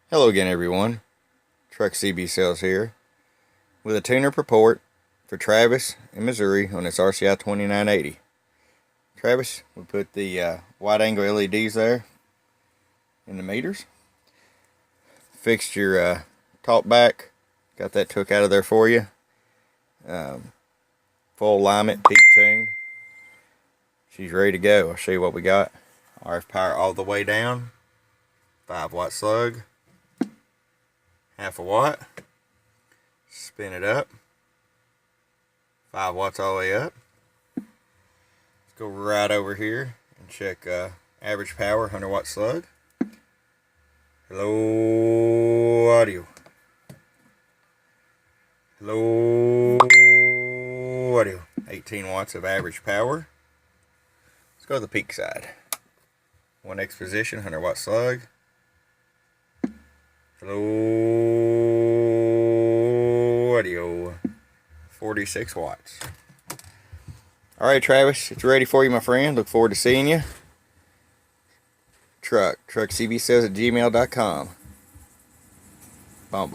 Hello again, everyone. Truck CB Sales here with a tuner report for Travis in Missouri on this RCI-2980. Travis, we put the wide angle LEDs there in the meters. Fixed your top back. Got that took out of there for you. Full alignment, peak tune. She's ready to go. I'll show you what we got. RF power all the way down. 5-watt slug. Half a watt. Spin it up. 5 watts all the way up. Let's go right over here and check average power, 100 watt slug. Hello audio. Hello audio. 18 watts of average power. Let's go to the peak side. 1x position, 100 watt slug. Hello audio. 46 watts. Alright, Travis, it's ready for you, my friend. Look forward to seeing you. Truckcbsales@gmail.com. Bomb.